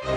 আসসালামু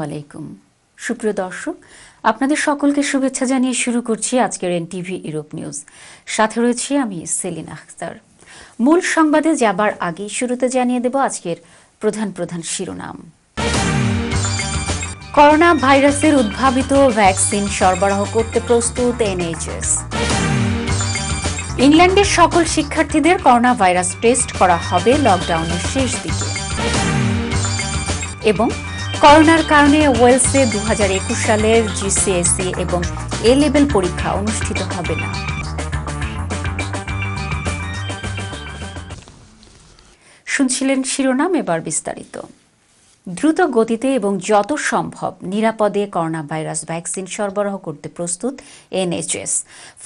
আলাইকুম সুপ্রিয় দর্শক, আপনাদের সকলকে শুভেচ্ছা জানিয়ে শুরু করছি আজকের এনটিভি ইউরোপ নিউজ। সাথে রয়েছি আমি সেলিনা আখতার। মূল সংবাদে যাবার আগে শুরুতে জানিয়ে দেব আজকের প্রধান প্রধান শিরোনাম। করোনা ভাইরাসের উদ্ভাবিত ভ্যাকসিন সরবরাহ করতে প্রস্তুত এনএইচএস। ইংল্যান্ডের সকল শিক্ষার্থীদের করোনা ভাইরাস টেস্ট করা হবে লকডাউনের শেষ দিকে। এবং করোনার কারণে ওয়েলসে 2021 সালের জিসিএসই এবং এ লেভেল পরীক্ষা অনুষ্ঠিত হবে না। শুনছিলেন শিরোনাম, এবার বিস্তারিত। দ্রুত গতিতে এবং যত সম্ভব নিরাপদে করোনা ভাইরাস ভ্যাকসিন সরবরাহ করতে প্রস্তুত এনএইচএস।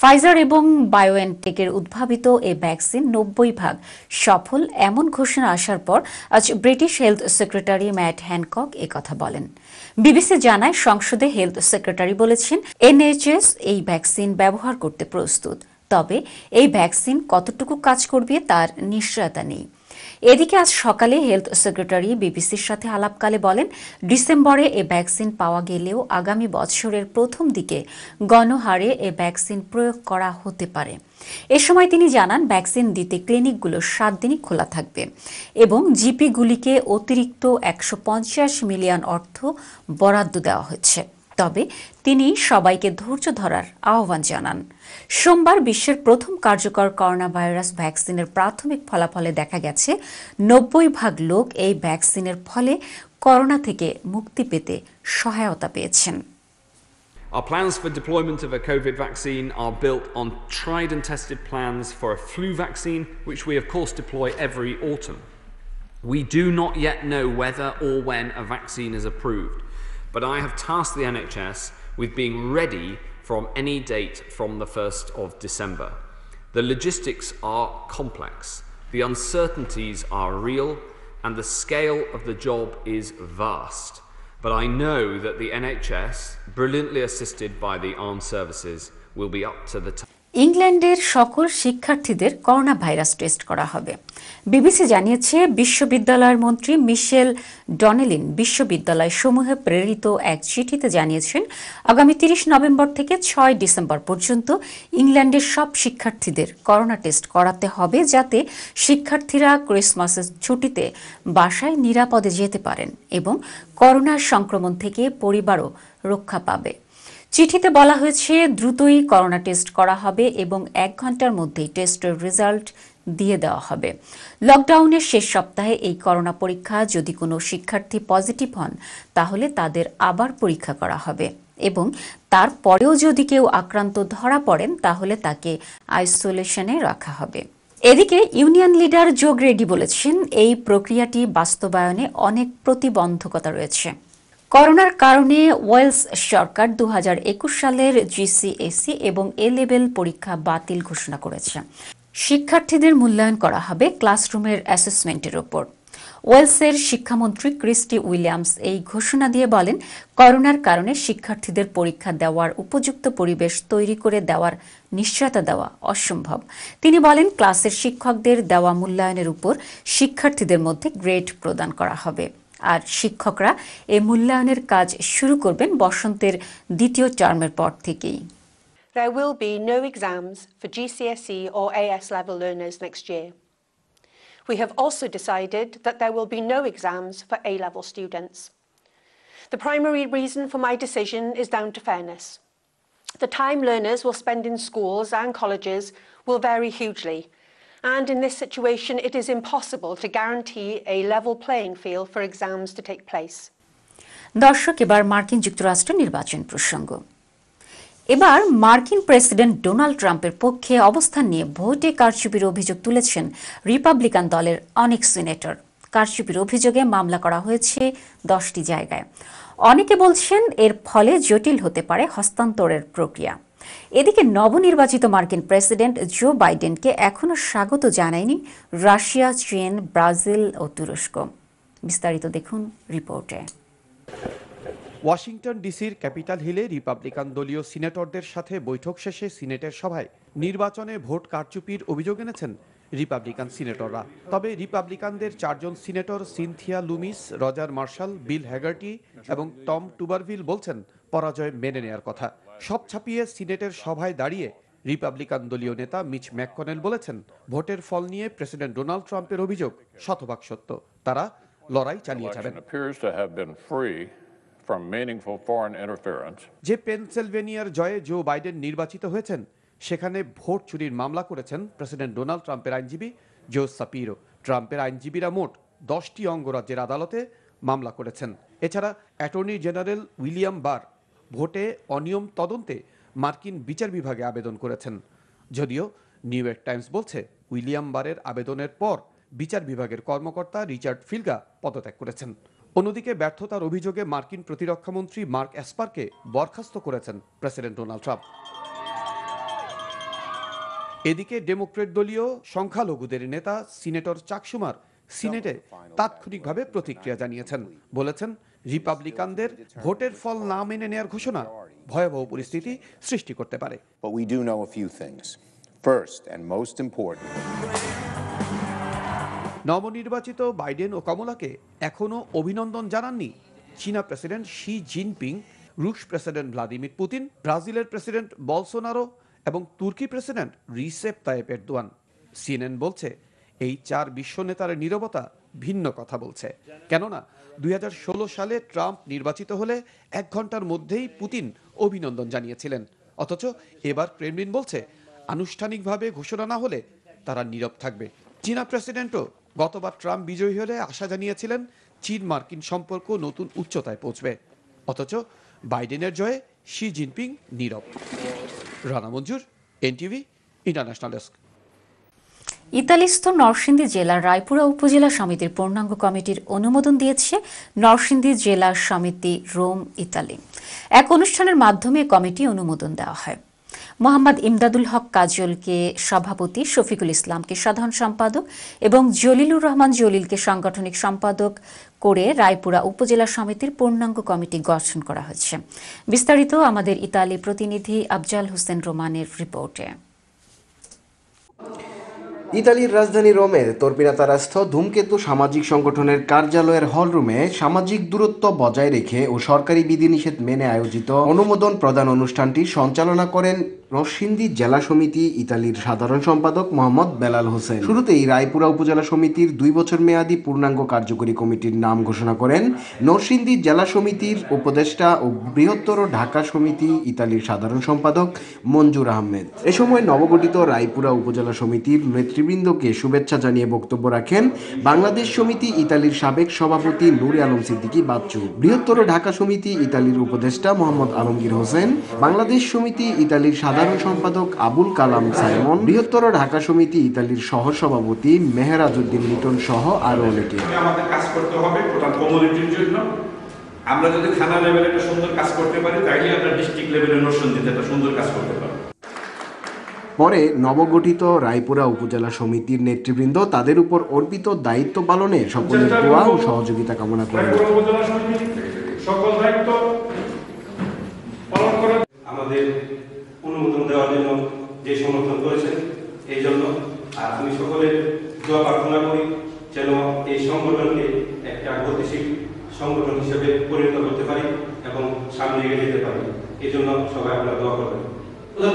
ফাইজার এবং বায়োএনটেকের উদ্ভাবিত এই ভ্যাকসিন 90% সফল, এমন ঘোষণা আসার পর আজ British health secretary Matt Hancock একথা বলেন। বিবিসি জানায়, সংসদে হেলথ সেক্রেটারি বলেছেন এনএইচএস এই ভ্যাকসিন ব্যবহার করতে প্রস্তুত, তবে এই ভ্যাকসিন কতটুকু কাজ করবে তার নিশ্চয়তা নেই। এদিকে আজ সকালে হেলথ সেক্রেটারি বিবিসির সাথে আলাপকালে বলেন, ডিসেম্বরে এ ভ্যাকসিন পাওয়া গেলেও আগামী বছরের প্রথম দিকে গণহারে এ ভ্যাকসিন প্রয়োগ করা হতে পারে। এ সময় তিনি জানান, ভ্যাকসিন দিতে ক্লিনিকগুলো 7 দিনই খোলা থাকবে এবং জিপিগুলিকে অতিরিক্ত 150 মিলিয়ন অর্থ বরাদ্দ দেওয়া হয়েছে। তবে তিনি সবাইকে ধৈর্য ধরার আহ্বান জানান। সোমবার বিশ্বের প্রথম কার্যকর করোনা ভাইরাস ভ্যাকসিনের প্রাথমিক ফলাফলে দেখা গেছে 90% লোক এই ভ্যাকসিনের ফলে করোনা থেকে মুক্তি পেতে সহায়তা পেয়েছেন। Our plans for deployment of a COVID vaccine are built on tried and tested plans for a flu vaccine, which we of course deploy every autumn. We do not yet know whether or when a vaccine is approved, but I have tasked the NHS with being ready from any date from the 1st of December. The logistics are complex, the uncertainties are real, and the scale of the job is vast. But I know that the NHS, brilliantly assisted by the armed services, will be up to the task. ইংল্যান্ডের সকল শিক্ষার্থীদের corona virus test করা হবে। BBC জানিয়েছে, বিশ্ববিদ্যালয়ের মন্ত্রী মিশেল ডনেলিন বিশ্ববিদ্যালয় সমূহে প্রেরিত এক চিঠিতে জানিয়েছেন, আগামী 30 নভেম্বর থেকে 6 ডিসেম্বর পর্যন্ত ইংল্যান্ডের সব শিক্ষার্থীদের করোনা টেস্ট করাতে হবে, যাতে শিক্ষার্থীরা ক্রিসমাসের ছুটিতে বাসায় নিরাপদে যেতে পারেন এবং করোনার সংক্রমণ থেকে পরিবারও রক্ষা পাবে। চিঠিতে বলা হয়েছে, দ্রুতই করোনা টেস্ট করা হবে এবং 1 ঘন্টার মধ্যেই টেস্টের রেজাল্ট দিয়ে দেওয়া হবে। লকডাউনের শেষ সপ্তাহে এই করোনা পরীক্ষা যদি কোনো শিক্ষার্থী পজিটিভ হন, তাহলে তাদের আবার পরীক্ষা করা হবে এবং তারপরেও যদি কেউ আক্রান্ত ধরা পড়েন, তাহলে তাকে আইসোলেশনে রাখা হবে। এদিকে ইউনিয়ন লিডার জো গ্রেডি বলেছেন, এই প্রক্রিয়াটি বাস্তবায়নে অনেক প্রতিবন্ধকতা রয়েছে। করোনার কারণে ওয়েলস সরকার 2021 সালের জিসিএসই এবং এ লেভেল পরীক্ষা বাতিল ঘোষণা করেছে। শিক্ষার্থীদের মূল্যায়ন করা হবে ক্লাসরুমের অ্যাসেসমেন্টের ওপর। ওয়েলসের শিক্ষামন্ত্রী ক্রিস্টি উইলিয়ামস এই ঘোষণা দিয়ে বলেন, করোনার কারণে শিক্ষার্থীদের পরীক্ষা দেওয়ার উপযুক্ত পরিবেশ তৈরি করে দেওয়ার নিশ্চয়তা দেওয়া অসম্ভব। তিনি বলেন, ক্লাসের শিক্ষকদের দেওয়া মূল্যায়নের উপর শিক্ষার্থীদের মধ্যে গ্রেড প্রদান করা হবে, আর শিক্ষকরা এই মূল্যায়নের কাজ শুরু করবেন বসন্তের দ্বিতীয় টার্মের পর থেকেই। There will be no exams for GCSE or AS level learners next year. We have also decided that there will be no exams for A-level students. The primary reason for my decision is down to fairness. The time learners will spend in schools and colleges will vary hugely. And in this situation, it is impossible to guarantee a level playing field for exams to take place. দর্শক, এবার মার্কিন যুক্তরাষ্ট্রের নির্বাচন প্রসঙ্গ। এবার মার্কিন president Donald ট্রাম্পের পক্ষে অবস্থান নিয়ে ভোটে কারচুপির অভিযোগ তুলেছেন রিপাবলিকান দলের অনেক সিনেটর। কারচুপির অভিযোগে মামলা করা হয়েছে 10টি জায়গায়। অনেকে বলছেন এর ফলে জটিল হতে পারে হস্তান্তরের প্রক্রিয়া। এদিকে নবনির্বাচিত মার্কিন প্রেসিডেন্ট জো বাইডেনকে এখনও স্বাগত জানায়নি রাশিয়া, চীন, ব্রাজিল ও তুরস্ক। বিস্তারিত দেখুন রিপোর্টে। ওয়াশিংটন ডিসির ক্যাপিটাল হিলে রিপাবলিকান দলীয় সিনেটরদের সাথে বৈঠক শেষে সিনেটের সভায় নির্বাচনে ভোট কারচুপির অভিযোগ এনেছেন রিপাবলিকান সিনেটররা। তবে রিপাবলিকানদের 4 জন senator Cynthia Lummis, Roger Marshall, Bill Hagerty এবং টম টুবারভিল বলছেন পরাজয় মেনে নেয়ার কথা। সব ছাপিয়ে সিনেটের সভায় দাঁড়িয়ে রিপাবলিকান দলীয় নেতা মিচ ম্যাককনেল বলেছেন ভোটের ফল নিয়ে প্রেসিডেন্ট ডোনাল্ড ট্রাম্পের অভিযোগ শতভাগ সত্য। তারা লড়াই চালিয়ে যাবেন। যে পেনসিলভেনিয়ার জয়ে জো বাইডেন নির্বাচিত হয়েছেন সেখানে ভোট চুরির মামলা করেছেন প্রেসিডেন্ট ডোনাল্ড ট্রাম্পের আইনজীবী জো সাপিরো। ট্রাম্পের আইনজীবীরা মোট 10টি অঙ্গরাজ্যের আদালতে মামলা করেছেন। এছাড়া অ্যাটর্নি জেনারেল উইলিয়াম বার ভোটে অনিয়ম তদন্তে মার্কিন বিচার বিভাগে আবেদন করেছেন। যদিও নিউ ইয়র্ক টাইমস বলছে উইলিয়াম বারের আবেদনের পর বিচার বিভাগের কর্মকর্তা রিচার্ড ফিলগা পদত্যাগ করেছেন। অন্যদিকে ব্যর্থতার অভিযোগে মার্কিন প্রতিরক্ষামন্ত্রী মার্ক এসপারকে বরখাস্ত করেছেন প্রেসিডেন্ট ডোনাল্ড ট্রাম্প। এদিকে ডেমোক্রেট দলীয় সংখ্যালঘুদের নেতা সিনেটর চাক শুমার সিনেটে তাৎক্ষণিকভাবে প্রতিক্রিয়া জানিয়েছেন। বলেছেন রিপাবলিকানদের ভোটের ফল না মেনে নেয়ার ঘোষণা ভয়াবহ পরিস্থিতি সৃষ্টি করতে পারে। নবনির্বাচিত বাইডেন ও কমলাকে এখনও অভিনন্দন জানাননি চীনা প্রেসিডেন্ট শি জিনপিং, রুশ প্রেসিডেন্ট ভ্লাদিমির পুতিন, ব্রাজিলের প্রেসিডেন্ট বলসোনারো এবং তুর্কি president Recep Tayyip Erdogan. CNN বলছে এই 4 বিশ্ব নেতার নীরবতা ভিন্ন কথা বলছে। কেননা 2016 সালে ট্রাম্প নির্বাচিত হলে 1 ঘন্টার মধ্যেই পুতিন অভিনন্দন জানিয়েছিলেন। অথচ এবার ক্রেমলিন বলছে আনুষ্ঠানিকভাবে ঘোষণা না হলে তারা নীরব থাকবে। চীনা প্রেসিডেন্টও গতবার ট্রাম্প বিজয়ী হলে আশা জানিয়েছিলেন চীন মার্কিন সম্পর্ক নতুন উচ্চতায় পৌঁছবে। অথচ বাইডেনের জয়ে শি জিনপিং নীরব। রানা মঞ্জুর, এনটিভি, ইন্টারন্যাশনাল ডেস্ক। ইতালিস্থ নরসিংদী জেলার রায়পুরা উপজেলা সমিতির পূর্ণাঙ্গ কমিটির অনুমোদন দিয়েছে নরসিংদী জেলা সমিতি রোম, ইতালি। এক অনুষ্ঠানের মাধ্যমে কমিটি অনুমোদন দেওয়া হয়। মোহাম্মদ ইমদাদুল হক কাজলকে সভাপতি, শফিকুল ইসলামকে সাধারণ সম্পাদক এবং জলিলুর রহমান জলিলকে সাংগঠনিক সম্পাদক করে রায়পুরা উপজেলা সমিতির পূর্ণাঙ্গ কমিটি গঠন করা হয়েছে। বিস্তারিত আমাদের ইতালি প্রতিনিধি আফজাল হোসেন রোমানের রিপোর্টে। ইতালির রাজধানী রোমের তর্পিনাতারাস্থ ধূমকেতু সামাজিক সংগঠনের কার্যালয়ের হলরুমে সামাজিক দূরত্ব বজায় রেখে ও সরকারি বিধিনিষেধ মেনে আয়োজিত অনুমোদন প্রদান অনুষ্ঠানটি সঞ্চালনা করেন নরসিংদী জেলা সমিতি ইতালির সাধারণ সম্পাদক মোহাম্মদ বেলাল হোসেন। শুরুতেই রায়পুরা উপজেলা সমিতির 2 বছর মেয়াদী পূর্ণাঙ্গ কার্যকরী কমিটির নাম ঘোষণা করেন নরসিংদী জেলা সমিতির উপদেষ্টা ও বৃহত্তর ঢাকা সমিতি ইতালির সাধারণ সম্পাদক মঞ্জুর আহমেদ। এ সময় নবগঠিত রায়পুরা উপজেলা সমিতির নেতৃবৃন্দকে শুভেচ্ছা জানিয়ে বক্তব্য রাখেন বাংলাদেশ সমিতি ইতালির সাবেক সভাপতি নূরে আলম সিদ্দিকী বাচ্চু, বৃহত্তর ঢাকা সমিতি ইতালির উপদেষ্টা মোহাম্মদ আলমগীর হোসেন, বাংলাদেশ সমিতি ইতালির সাধারণ সম্পাদক আবুল কালাম সাইমন, বৃহত্তর ঢাকা সমিতি ইতালির সহ সভাপতি মেহেরাজউদ্দিন লিটন সহ আরো অনেকে। আমাদের কাজ করতে হবে টোটাল কমিউনিটির জন্য। আমরা যদি থানা লেভেলে একটা সুন্দর কাজ করতে পারি তাইলে আমরা ডিস্ট্রিক্ট লেভেলে নরসিংদীতে একটা সুন্দর কাজ করতে পারি। পরে নবগঠিত রায়পুরা উপজেলা সমিতির নেতৃবৃন্দ তাদের উপর অর্পিত দায়িত্ব পালনে সকলের দোয়া ও সহযোগিতা কামনা করেন। সকল দায়িত্ব পালন করে আমাদের অনুমোদন দেওয়ার জন্য যে সমর্থন করেছেন এই জন্য আর আমি সকলের দোয়া প্রার্থনা করি যেন এই সংগঠনকে একটা গতিশীল সংগঠন হিসেবে পরিণত করতে পারি এবং সামনে এগিয়ে যেতে পারি। এই জন্য সবাই আপনারা দোয়া করবেন।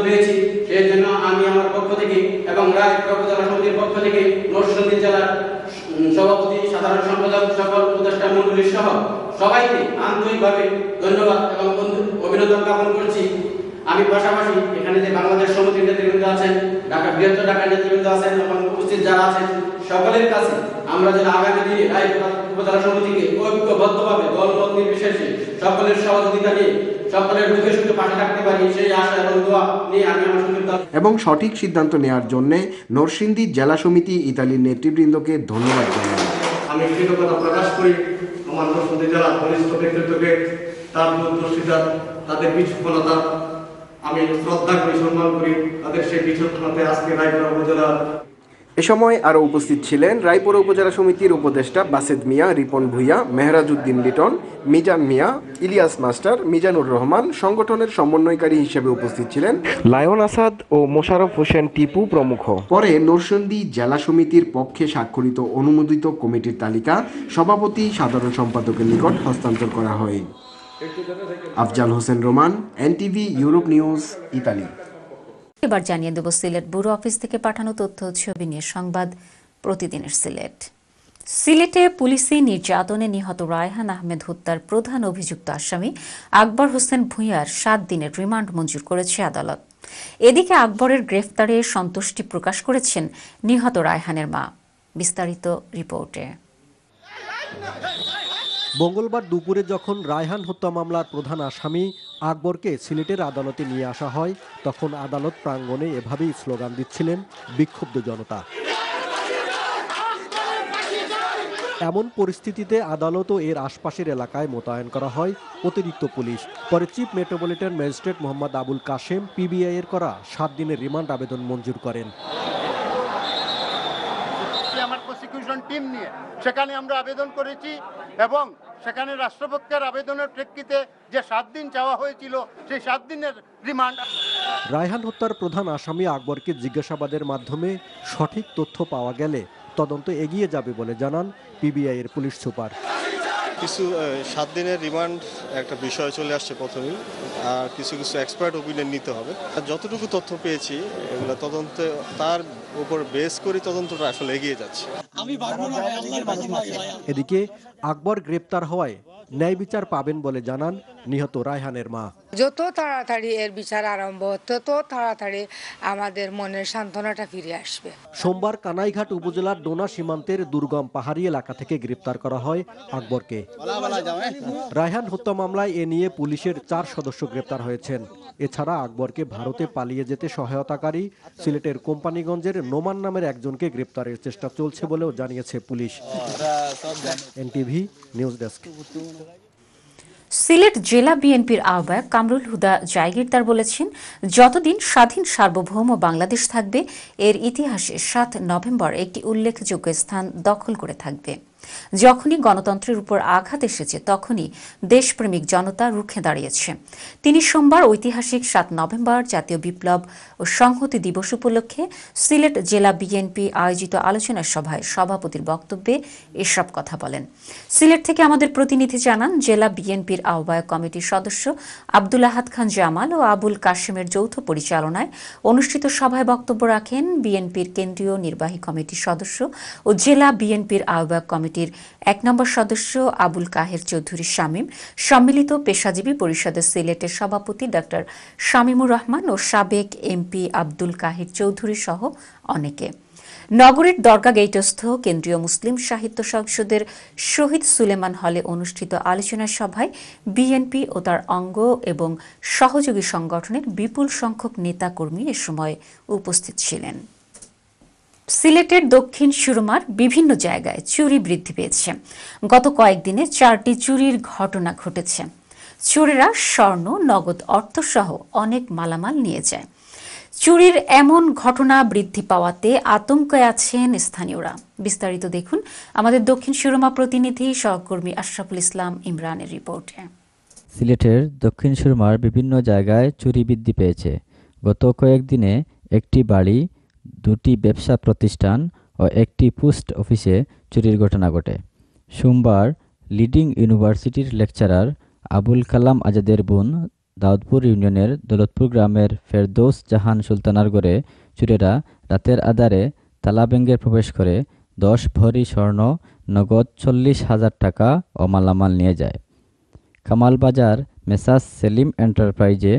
পেয়েছি সেই জন্য আমি আমার পক্ষ থেকে এবং রায়পুরা উপজেলা সমিতির পক্ষ থেকে নরসিংদী জেলার সভাপতি, সাধারণ সম্পাদক, সকল উপদেষ্টা মণ্ডলী সহ সবাইকে আন্তরিকভাবে ধন্যবাদ এবং অভিনন্দন জ্ঞাপন করছি। আমি পাশাপাশি এখানে যে বাংলাদেশ সমিতির নেতৃবৃন্দ আছেন, ঢাকা বৃহত্তর ঢাকার নেতৃবৃন্দ আছেন এবং উপস্থিত যারা আছেন সকলের কাছে আমরা যেন আগামী দিনে রায়পুর উপজেলা সমিতিকে ঐক্যবদ্ধভাবে দলমত নির্বিশেষে সকলের সহযোগিতা নিয়ে সকলের দুঃখে সুখে পাশে থাকতে পারি সেই আশা এবং দোয়া নিয়ে আমি আমার সংক্ষিপ্ত এবং সঠিক সিদ্ধান্ত নেওয়ার জন্য নরসিংদী জেলা সমিতি ইতালির নেতৃবৃন্দকে ধন্যবাদ জানাই। আমি কৃতজ্ঞতা প্রকাশ করি আমার নরসিংদী জেলা বরিষ্ঠ নেতৃত্বকে, তার দূরদর্শিতা, তাদের বিচক্ষণতা আমি শ্রদ্ধা করি, সম্মান করি, তাদের সেই বিচক্ষণতায় আজকে রায়পুর উপজেলা। এ সময় আরও উপস্থিত ছিলেন রায়পুর উপজেলা সমিতির উপদেষ্টা বাসেদ মিয়া, রিপন ভুইয়া, মেহরাজউদ্দিন লিটন, মিজান মিয়া, ইলিয়াস মাস্টার, মিজানুর রহমান। সংগঠনের সমন্বয়কারী হিসেবে উপস্থিত ছিলেন লায়ন আসাদ ও মোশাররফ হোসেন টিপু প্রমুখ। পরে নরসিংদী জেলা সমিতির পক্ষে স্বাক্ষরিত অনুমোদিত কমিটির তালিকা সভাপতি সাধারণ সম্পাদকের নিকট হস্তান্তর করা হয়। Afzal Hossain Roman, NTV Europe news, Italy. এবার জানিয়ে দেব সিলেট ব্যুরো অফিস থেকে পাঠানো তথ্য ছবি নিয়ে সংবাদ প্রতিদিনের সিলেট। সিলেটে পুলিশি নির্যাতনে নিহত রায়হান আহমেদ হত্যার প্রধান অভিযুক্ত আসামি আকবর হোসেন ভূঁইয়ার 7 দিনের রিমান্ড মঞ্জুর করেছে আদালত। এদিকে আকবরের গ্রেফতারে সন্তুষ্টি প্রকাশ করেছেন নিহত রায়হানের মা। বিস্তারিত রিপোর্টে। মঙ্গলবার দুপুরে যখন রায়হান হত্যা মামলার প্রধান আসামি আকবরকে সিলেটের আদালতে নিয়ে আসা হয়, তখন আদালত প্রাঙ্গণে এভাবেই স্লোগান দিচ্ছিলেন বিক্ষুব্ধ জনতা। এমন পরিস্থিতিতে আদালত ও এর আশপাশের এলাকায় মোতায়েন করা হয় অতিরিক্ত পুলিশ। পরে chief metropolitan magistrate Mohammad Abul Kashem PBI এর করা 7 দিনের রিমান্ড আবেদন মঞ্জুর করেন। আমার প্রসিকিউশন টিম নিয়ে সেখানে আমরা আবেদন করেছি এবং সেখানে রাষ্ট্রপক্ষের আবেদনের প্রেক্ষিতে যে 7 দিন চাওয়া হয়েছিল সেই 7 দিনের রিমান্ড। রায়হান হত্যার প্রধান আসামি আকবরকে জিজ্ঞাসাবাদের মাধ্যমে সঠিক তথ্য পাওয়া গেলে তদন্ত এগিয়ে যাবে বলে জানান পিবিআই এর পুলিশ সুপার। কিছু 7 দিনের রিমান্ড একটা বিষয় চলে আসছে প্রথমেই, আর কিছু এক্সপার্ট ওপিনিয়ন নিতে হবে। যতটুকু তথ্য পেয়েছি এগুলো তদন্তে তার উপর বেস করে তদন্তটা আসলে এগিয়ে যাচ্ছে। এদিকে আকবর গ্রেপ্তার হওয়ায় ন্যায় বিচার পাবেন বলে জানান নিহত রায়হানের মা। যত তাড়াতাড়ি এর বিচার আরম্ভ তত তাড়াতাড়ি আমাদের মনের সান্ত্বনাটা ফিরে আসবে। সোমবার কানাইঘাট উপজেলার ডোনা সীমান্তের দুর্গম পাহাড়ি এলাকা থেকে গ্রেপ্তার করা হয় আকবরকে। রায়হান হত্যা মামলায় এ নিয়ে পুলিশের 4 সদস্য গ্রেপ্তার হয়েছেন। এছাড়া আকবরকে ভারতে পালিয়ে যেতে সহায়তাকারী সিলেটের কোম্পানিগঞ্জের নোমান নামের একজনকে গ্রেপ্তারের চেষ্টা চলছে বলেও জানিয়েছে police. NTV news desk. Sylhet জেলা বিএনপির আহ্বায়ক কামরুল হুদা জায়গিরদার বলেছেন, যতদিন স্বাধীন সার্বভৌম বাংলাদেশ থাকবে এর ইতিহাসে 7 নভেম্বর একটি উল্লেখযোগ্য স্থান দখল করে থাকবে। যখনই গণতন্ত্রের উপর আঘাত এসেছে তখনই দেশপ্রেমিক জনতা রুখে দাঁড়িয়েছে। তিনি সোমবার ঐতিহাসিক 7 নভেম্বর জাতীয় বিপ্লব ও সংহতি দিবস উপলক্ষে সিলেট জেলা বিএনপি আয়োজিত আলোচনা সভায় সভাপতির বক্তব্যে এসব কথা বলেন। সিলেট থেকে আমাদের প্রতিনিধি জানান, জেলা বিএনপির আহ্বায়ক কমিটির সদস্য আব্দুল আহাদ খান জামাল ও আবুল কাশেমের যৌথ পরিচালনায় অনুষ্ঠিত সভায় বক্তব্য রাখেন বিএনপির কেন্দ্রীয় নির্বাহী কমিটির সদস্য ও জেলা বিএনপির আহ্বায়ক কমিটির 1 নম্বর সদস্য আবুল কাহের চৌধুরী শামীম, সম্মিলিত পেশাজীবী পরিষদের সিলেটের সভাপতি ডক্টর শামীমুর রহমান ও সাবেক এমপি আব্দুল কাহির চৌধুরী সহ অনেকে। নগরীর দরগা গেটস্থ কেন্দ্রীয় মুসলিম সাহিত্য সংসদের শহীদ সুলেমান হলে অনুষ্ঠিত আলোচনা সভায় বিএনপি ও তার অঙ্গ এবং সহযোগী সংগঠনের বিপুল সংখ্যক নেতাকর্মী এ সময় উপস্থিত ছিলেন। সিলেটের দক্ষিণ সুরমার বিভিন্ন জায়গায় চুরি বৃদ্ধি পেয়েছে। গত কয়েকদিনে 4টি চুরির ঘটনা ঘটেছে। চোরেরা স্বর্ণ, নগদ অর্থসহ অনেক মালামাল নিয়ে যায়। চুরির এমন ঘটনা বৃদ্ধি পাওয়াতে আতঙ্কে আছেন স্থানীয়রা। বিস্তারিত দেখুন আমাদের দক্ষিণ সুরমা প্রতিনিধি সহকর্মী আশরাফুল ইসলাম ইমরানের রিপোর্টে। সিলেটের দক্ষিণ সুরমার বিভিন্ন জায়গায় চুরি বৃদ্ধি পেয়েছে। গত কয়েকদিনে একটি বাড়ি, 2টি ব্যবসা প্রতিষ্ঠান ও একটি পোস্ট অফিসে চুরির ঘটনা ঘটে। সোমবার লিডিং ইউনিভার্সিটির লেকচারার আবুল কালাম আজাদের বোন দাউদপুর ইউনিয়নের দৌলতপুর গ্রামের ফেরদৌস জাহান সুলতানার ঘরে চোরেরা রাতের আধারে তালা ভেঙে প্রবেশ করে 10 ভরি স্বর্ণ, নগদ 40,000 টাকা ও মালামাল নিয়ে যায়। কামালবাজার মেসাস সেলিম এন্টারপ্রাইজে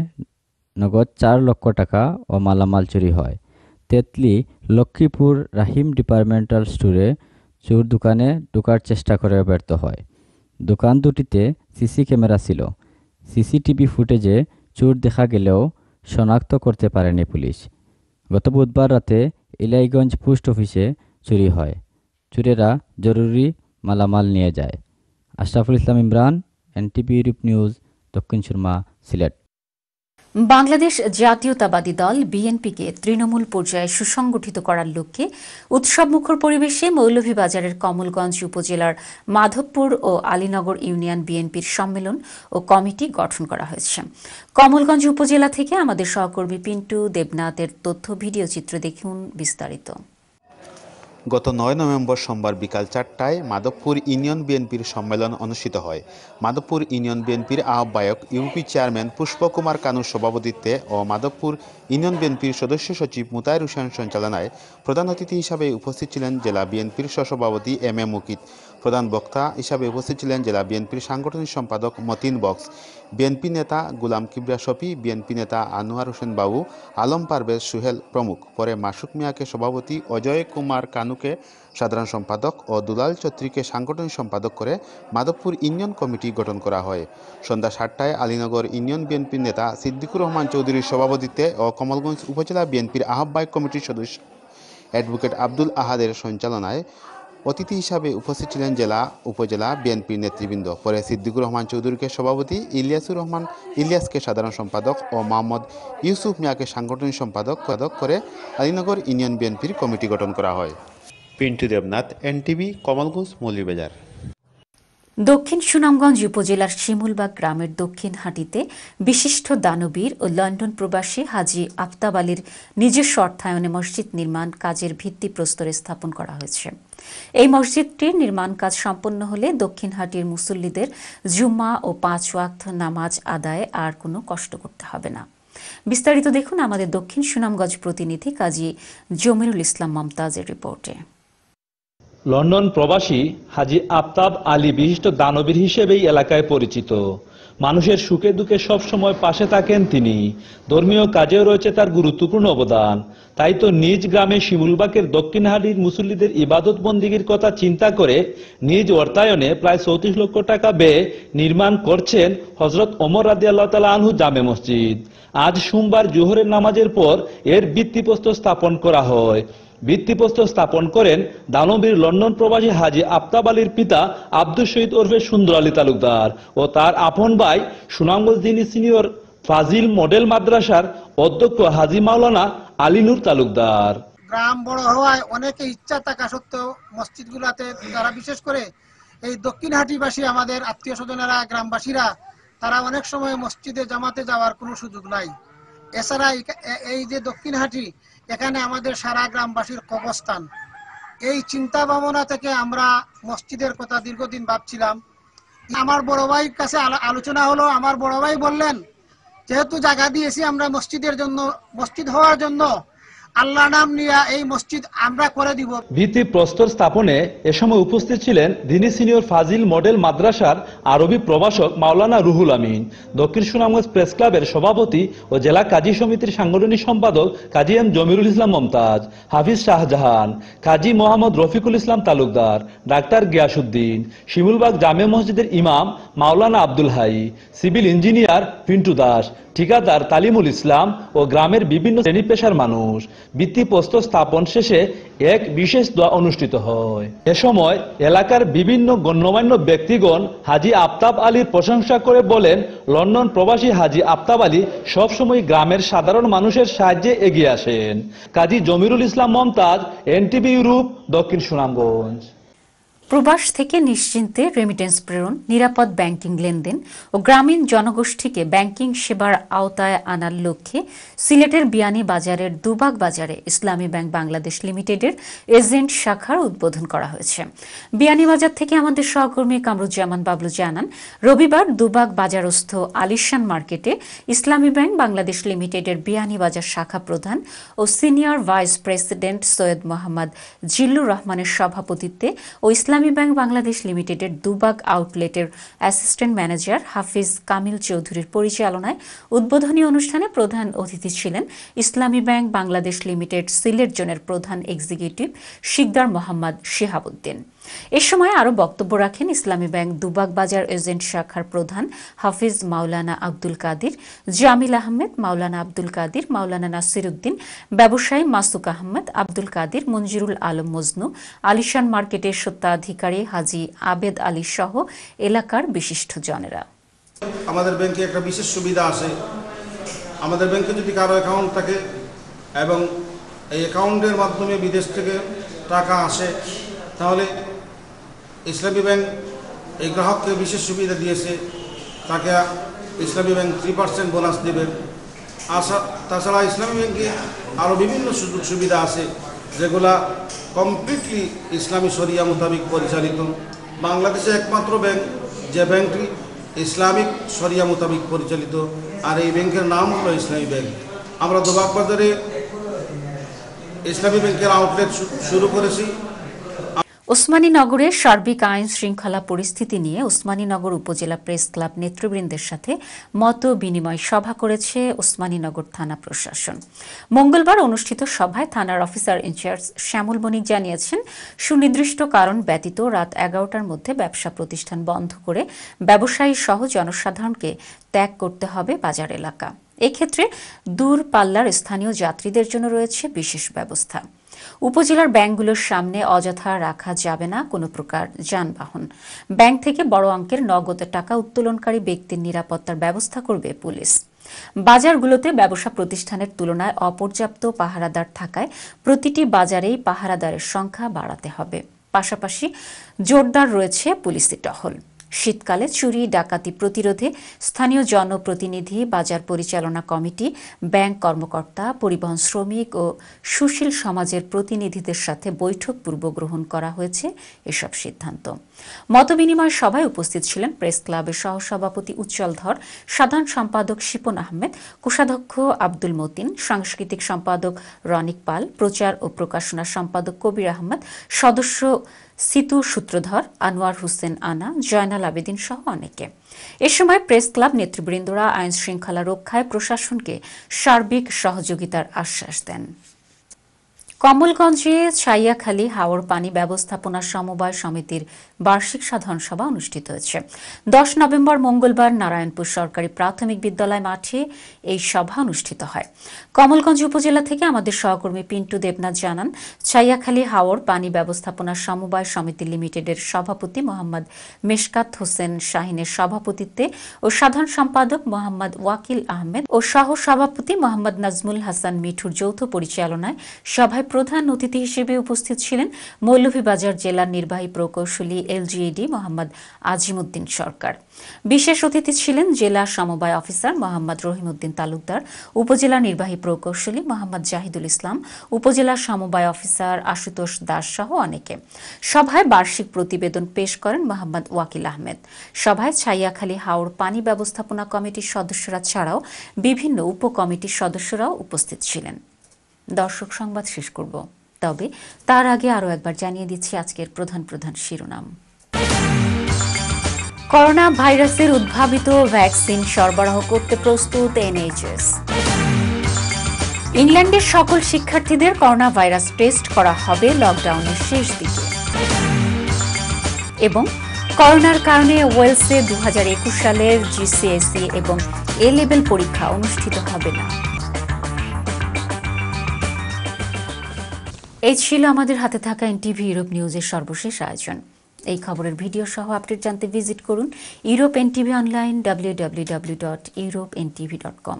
নগদ 4 লক্ষ টাকা ও মালামাল চুরি হয়। তেতলি লক্ষ্মীপুর রাহিম ডিপার্টমেন্টাল স্টোরে চোর দোকানে ঢোকার চেষ্টা করে ব্যর্থ হয়। দোকান দুটিতে সিসি ক্যামেরা ছিল। সিসিটিভি ফুটেজে চোর দেখা গেলেও শনাক্ত করতে পারেনি পুলিশ। গত বুধবার রাতে ইলাইগঞ্জ পোস্ট অফিসে চুরি হয়। চোরেরা জরুরি মালামাল নিয়ে যায়। Ashraful Islam Imran, NTV Europe news, Dakshin Surma, Sylhet. Bangladesh জাতীয়তাবাদী দল বিএনপিকে তৃণমূল পর্যায়ে সুসংগঠিত করার লক্ষ্যে উৎসবমুখর পরিবেশে মৌলভীবাজারের কমলগঞ্জ উপজেলার মাধবপুর ও আলীনগর ইউনিয়ন বিএনপির সম্মেলন ও কমিটি গঠন করা হয়েছে। কমলগঞ্জ উপজেলা থেকে আমাদের সহকর্মী পিন্টু দেবনাথের তথ্য ভিডিও চিত্র দেখুন বিস্তারিত। গত 9 নভেম্বর সোমবার বিকাল 4টায় মাধবপুর ইউনিয়ন বিএনপির সম্মেলন অনুষ্ঠিত হয়। মাধবপুর ইউনিয়ন বিএনপির আহ্বায়ক ইউপি চেয়ারম্যান পুষ্পকুমার কানুর সভাপতিত্বে ও মাধবপুর ইউনিয়ন বিএনপির সদস্য সচিব মুতায়ের হোসেন সঞ্চালনায় প্রধান অতিথি হিসাবে উপস্থিত ছিলেন জেলা বিএনপির সহসভাপতি এম এ মুকিত। প্রধান বক্তা হিসাবে উপস্থিত ছিলেন জেলা বিএনপির সাংগঠনিক সম্পাদক মতিন বক্স, বিএনপি নেতা গোলাম কিবরিয়া শফি, বিএনপি নেতা আনোয়ার হোসেন বাবু, আলম পারভেজ সুহেল প্রমুখ। পরে মাসুক মিয়াকে সভাপতি, অজয় কুমার কানুকে সাধারণ সম্পাদক ও দুলাল চৌধুরীকে সাংগঠনিক সম্পাদক করে মাধবপুর ইউনিয়ন কমিটি গঠন করা হয়। সন্ধ্যা 7টায় আলীনগর ইউনিয়ন বিএনপির নেতা সিদ্দিকুর রহমান চৌধুরীর সভাপতিত্বে ও কমলগঞ্জ উপজেলা বিএনপির আহ্বায়ক কমিটির সদস্য অ্যাডভোকেট আব্দুল আহাদের সঞ্চালনায় অতিথি হিসাবে উপস্থিত ছিলেন জেলা উপজেলা বিএনপির নেতৃবৃন্দ। পরে সিদ্দিকুর রহমান চৌধুরীকে সভাপতি, ইলিয়াসকে সাধারণ সম্পাদক ও মোহাম্মদ ইউসুফ মিয়াকে সাংগঠনিক সম্পাদক করে আলীনগর ইউনিয়ন বিএনপির কমিটি গঠন করা হয়। পিন্টু দেবনাথ, এনটিভি, কমলগঞ্জ, মৌলভীবাজার। দক্ষিণ সুনামগঞ্জ উপজেলার শিমুলবাগ গ্রামের দক্ষিণ হাটিতে বিশিষ্ট দানবীর ও লন্ডন প্রবাসী হাজী আফতাব আলীর নিজস্ব অর্থায়নে মসজিদ নির্মাণ কাজের ভিত্তিপ্রস্তর স্থাপন করা হয়েছে। এই মসজিদটির নির্মাণ কাজ সম্পন্ন হলে দক্ষিণহাটির মুসল্লিদের জুম্মা ও 5 ওয়াক্ত নামাজ আদায়ে আর কোনো কষ্ট করতে হবে না। বিস্তারিত দেখুন আমাদের দক্ষিণ সুনামগঞ্জ প্রতিনিধি কাজী জমিরুল ইসলাম মমতাজের রিপোর্টে। লন্ডন প্রবাসী হাজী আফতাব আলী বিশিষ্ট দানবীর হিসেবেই এলাকায় পরিচিত। মানুষের সুখে দুঃখে সবসময় পাশে থাকেন তিনি। ধর্মীয় কাজেও রয়েছে তার গুরুত্বপূর্ণ অবদান। তাই তো নিজ গ্রামে শিমুলবাগের দক্ষিণহাটির মুসল্লিদের ইবাদত বন্দিগির কথা চিন্তা করে নিজ অর্থায়নে প্রায় 34 লক্ষ টাকা ব্যয়ে নির্মাণ করছেন হযরত ওমর রাদিয়াল্লাহু তাআলা আনহু জামে মসজিদ। আজ সোমবার জোহরের নামাজের পর এর ভিত্তিপ্রস্তর স্থাপন করা হয়। ভিত্তিপ্রস্তর স্থাপন করেন দানবীর লন্ডন প্রবাসী হাজী আফতাব আলীর পিতা আব্দুল শহীদ ওরফে সুন্দর আলী তালুকদার ও তার আপন ভাই সুনামগঞ্জ দিনী সিনিয়র ফাজিল মডেল মাদ্রাসার অধ্যক্ষ হাজী মাওলানা আলী নূর তালুকদার। গ্রাম বড় হওয়ায় অনেকে ইচ্ছা থাকা সত্ত্বেও মসজিদগুলোতে যারা বিশেষ করে এই দক্ষিণহাটিবাসী আমাদের আত্মীয় স্বজনেরা গ্রামবাসীরা তারা অনেক সময় মসজিদে জামাতে যাওয়ার কোনো সুযোগ নাই। এছাড়া এই যে দক্ষিণহাটি এখানে আমাদের সারা গ্রামবাসীর কবরস্থান। এই চিন্তা ভাবনা থেকে আমরা মসজিদের কথা দীর্ঘদিন ভাবছিলাম। আমার বড় ভাইয়ের কাছে আলোচনা হলো। আমার বড় ভাই বললেন, যেহেতু জায়গা দিয়েছি আমরা মসজিদের জন্য, মসজিদ হওয়ার জন্য, আল্লাহ নাম নিয়ে এই মসজিদ আমরা করে দিব। ভিত্তি প্রস্তর স্থাপনে এ সময় উপস্থিত ছিলেন দিনী সিনিয়র ফাজিল মডেল মাদ্রাসার আরবি প্রভাষক মাওলানা রুহুল আমিন, দক্ষিণ সুনামগঞ্জ প্রেস ক্লাবের সভাপতি ও জেলা কাজী সমিতির সাংগঠনিক সম্পাদক কাজী এম জমিরুল ইসলাম মমতাজ, হাফিজ শাহজাহান, কাজী মোহাম্মদ রফিকুল ইসলাম তালুকদার, ডাক্তার গিয়াসউদ্দিন, শিমুলবাগ জামে মসজিদের ইমাম মাওলানা আব্দুল হাই, সিভিল ইঞ্জিনিয়ার পিন্টু দাস, ঠিকাদার তালিমুল ইসলাম ও গ্রামের বিভিন্ন শ্রেণী পেশার মানুষ। ভিত্তিপ্রস্তর স্থাপন শেষে এক বিশেষ দোয়া অনুষ্ঠিত হয়। এ সময় এলাকার বিভিন্ন গণ্যমান্য ব্যক্তিগণ হাজী আফতাব আলীর প্রশংসা করে বলেন, লন্ডন প্রবাসী হাজী আফতাব আলী সবসময় গ্রামের সাধারণ মানুষের সাহায্যে এগিয়ে আসেন। কাজী জমিরুল ইসলাম মমতাজ, এনটিভি ইউরোপ, দক্ষিণ সুনামগঞ্জ। প্রবাস থেকে নিশ্চিন্তে রেমিটেন্স প্রেরণ, নিরাপদ ব্যাংকিং লেনদেন ও গ্রামীণ জনগোষ্ঠীকে ব্যাংকিং সেবার আওতায় আনার লক্ষ্যে সিলেটের বিয়ানীবাজারের দুবাগ বাজারে ইসলামী ব্যাংক বাংলাদেশ লিমিটেডের এজেন্ট শাখার উদ্বোধন করা হয়েছে। বিয়ানীবাজার থেকে আমাদের সহকর্মী কামরুজ্জামান বাবলু জানান, রবিবার দুবাগ বাজারস্থ আলিশান মার্কেটে ইসলামী ব্যাংক বাংলাদেশ লিমিটেডের বিয়ানীবাজার শাখা প্রধান ও senior vice president Syed Mohammad Zillur রহমানের সভাপতিত্বে ও ইসলামী ইসলামী ব্যাংক বাংলাদেশ লিমিটেডের দুবাগ আউটলেটের অ্যাসিস্ট্যান্ট ম্যানেজার হাফিজ কামিল চৌধুরীর পরিচালনায় উদ্বোধনী অনুষ্ঠানে প্রধান অতিথি ছিলেন ইসলামী ব্যাংক বাংলাদেশ লিমিটেড সিলেট জোনের প্রধান এক্সিকিউটিভ শিকদার মোহাম্মদ শিহাবুদ্দিন। এ সময় আরও বক্তব্য রাখেন ইসলামী ব্যাংক দুবাগ বাজার এজেন্ট শাখার প্রধান হাফিজ মাওলানা আব্দুল কাদির, জামিল আহমেদ, মাওলানা আব্দুল কাদির, মাওলানা নাসির উদ্দিন, ব্যবসায়ী মাসুক আহমেদ, আব্দুল কাদির, মঞ্জুরুল আলম মজনু, আলিশান মার্কেটের স্বত্বাধিকারী হাজি আবেদ আলী সহ এলাকার বিশিষ্টজনেরা। আমাদের ব্যাংকে একটা বিশেষ সুবিধা আছে, আমাদের ব্যাংকে যদি কারো অ্যাকাউন্ট থাকে এবং এই অ্যাকাউন্টের মাধ্যমে বিদেশ থেকে টাকা আসে, তাহলে ইসলামী ব্যাংক এই গ্রাহককে বিশেষ সুবিধা দিয়েছে, তাকে ইসলামী ব্যাংক 3% বোনাস দেবে। তাছাড়া ইসলামী ব্যাংকে আরও বিভিন্ন সুযোগ সুবিধা আছে যেগুলা কমপ্লিটলি ইসলামী শরিয়া মোতাবিক পরিচালিত। বাংলাদেশে একমাত্র ব্যাংক যে ব্যাংকটি ইসলামিক শরিয়া মোতাবিক পরিচালিত, আর এই ব্যাংকের নাম হলো ইসলামী ব্যাংক। আমরা দুবাগ বাজারে ইসলামী ব্যাংকের আউটলেট শুরু করেছি। ওসমানীনগরের সার্বিক আইন শৃঙ্খলা পরিস্থিতি নিয়ে ওসমানীনগর উপজেলা প্রেস ক্লাব নেতৃবৃন্দের সাথে মত বিনিময় সভা করেছে ওসমানীনগর থানা প্রশাসন। মঙ্গলবার অনুষ্ঠিত সভায় থানার অফিসার ইনচার্জ শ্যামল বণিক জানিয়েছেন, সুনির্দিষ্ট কারণ ব্যতীত রাত 11টার মধ্যে ব্যবসা প্রতিষ্ঠান বন্ধ করে ব্যবসায়ী সহ জনসাধারণকে ত্যাগ করতে হবে বাজার এলাকা। এক্ষেত্রে দূরপাল্লার স্থানীয় যাত্রীদের জন্য রয়েছে বিশেষ ব্যবস্থা। উপজেলার ব্যাংকগুলোর সামনে অযথা রাখা যাবে না কোনো প্রকার যানবাহন। ব্যাংক থেকে বড় অঙ্কের নগদ টাকা উত্তোলনকারী ব্যক্তির নিরাপত্তার ব্যবস্থা করবে পুলিশ। বাজারগুলোতে ব্যবসা প্রতিষ্ঠানের তুলনায় অপর্যাপ্ত পাহারাদার থাকায় প্রতিটি বাজারেই পাহারাদারের সংখ্যা বাড়াতে হবে। পাশাপাশি জোরদার রয়েছে পুলিশি টহল। শীতকালে চুরি ডাকাতি প্রতিরোধে স্থানীয় জনপ্রতিনিধি, বাজার পরিচালনা কমিটি, ব্যাংক কর্মকর্তা, পরিবহন শ্রমিক ও সুশীল সমাজের প্রতিনিধিদের সাথে বৈঠক পূর্ব গ্রহণ করা হয়েছে এসব সিদ্ধান্ত। মতবিনিময় সভায় উপস্থিত ছিলেন প্রেস ক্লাবের সহসভাপতি উজ্জ্বল ধর, সাধারণ সম্পাদক শিপন আহমেদ, কোষাধ্যক্ষ আব্দুল মতিন, সাংস্কৃতিক সম্পাদক রনিক পাল, প্রচার ও প্রকাশনা সম্পাদক কবির আহমেদ, সদস্য সিতু সূত্রধর, আনোয়ার হোসেন আনা, জয়নাল আবেদিন সহ অনেকে। এ সময় প্রেস ক্লাব নেতৃবৃন্দরা আইন শৃঙ্খলা রক্ষায় প্রশাসনকে সার্বিক সহযোগিতার আশ্বাস দেন। কমলগঞ্জে ছাইয়াখালী হাওর পানি ব্যবস্থাপনা সমবায় সমিতির বার্ষিক সাধারণ সভা অনুষ্ঠিত হয়েছে। 10 নভেম্বর মঙ্গলবার নারায়ণপুর সরকারি প্রাথমিক বিদ্যালয় মাঠে এই সভা অনুষ্ঠিত হয়। কমলগঞ্জ উপজেলা থেকে আমাদের সহকর্মী পিন্টু দেবনাথ জানান, ছাইয়াখালী হাওর পানি ব্যবস্থাপনা সমবায় সমিতি লিমিটেডের সভাপতি মোহাম্মদ মেশকাত হোসেন শাহিনের সভাপতিত্বে ও সাধারণ সম্পাদক মোহাম্মদ ওয়াকিল আহমেদ ও সহ সভাপতি মোহাম্মদ নাজমুল হাসান মিঠুর যৌথ পরিচালনায় সভায় প্রধান অতিথি হিসেবে উপস্থিত ছিলেন মৌলভীবাজার জেলার নির্বাহী প্রকৌশলী এলজিইডি মোহাম্মদ আজিমউদ্দিন সরকার। বিশেষ অতিথি ছিলেন জেলা সমবায় অফিসার মোহাম্মদ রহিমউদ্দিন তালুকদার, উপজেলা নির্বাহী প্রকৌশলী মোহাম্মদ জাহিদুল ইসলাম, উপজেলা সমবায় অফিসার আশুতোষ দাস সহ অনেকে। সভায় বার্ষিক প্রতিবেদন পেশ করেন মোহাম্মদ ওয়াকিল আহমেদ। সভায় ছাইয়াখালী হাওর পানি ব্যবস্থাপনা কমিটির সদস্যরা ছাড়াও বিভিন্ন উপকমিটির সদস্যরাও উপস্থিত ছিলেন। দর্শক, সংবাদ শেষ করব, তবে তার আগে আরও একবার জানিয়ে দিচ্ছি আজকের প্রধান প্রধান শিরোনাম। করোনা ভাইরাসের উদ্ভাবিত ভ্যাকসিন সরবরাহ করতে প্রস্তুত এনএইচএস। ইংল্যান্ডের সকল শিক্ষার্থীদের করোনা ভাইরাস টেস্ট করা হবে লকডাউনের শেষ দিকে। এবং করোনার কারণে ওয়েলসে 2021 সালের জিসিএসই এবং এ লেভেল পরীক্ষা অনুষ্ঠিত হবে না। এই ছিল আমাদের হাতে থাকা এনটিভি ইউরোপ নিউজের সর্বশেষ আয়োজন। এই খবরের ভিডিও সহ আপডেট জানতে ভিজিট করুন ইউরোপ এনটিভি অনলাইন www.europentv.com।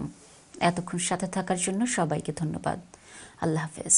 এতক্ষণ সাথে থাকার জন্য সবাইকে ধন্যবাদ। আল্লাহ হাফেজ।